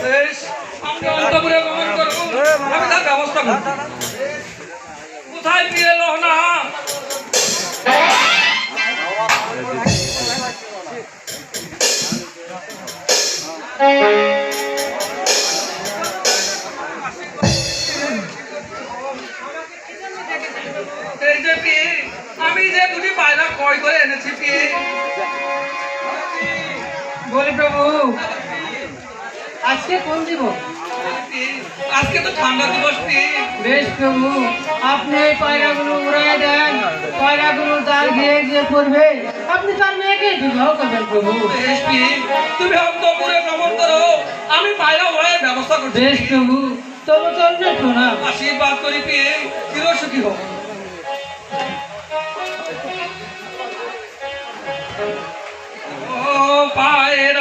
বেশ, আমরা অন্তপুরে গমন করব, আমি তার ব্যবস্থা করব। কোথায় বিয়ে লহনা? এই যে পি, আমি যে দুটি পায়রা ক্রয় করে এনেছি পি। বলি প্রভু, আজকে কোন দিবস? আজকে তো ঠান্ডা দিবস পি। বেশ প্রভু, আপনি এই পায়রাগুলো উড়াই দেন, পায়রাগুলো জাল গিয়ে গিয়ে পড়বে, আপনি তার মেয়েকে বিবাহ করবেন প্রভু। বেশ পি, তুমি অন্তপুরে ভ্রমণ করো, আমি পায়রা উড়াইয়ের ব্যবস্থা করছি। বেশ প্রভু, তবু চলবে প্রণাম। আশীর্বাদ করি পি, চিরসুখী হোক। ও পায়রা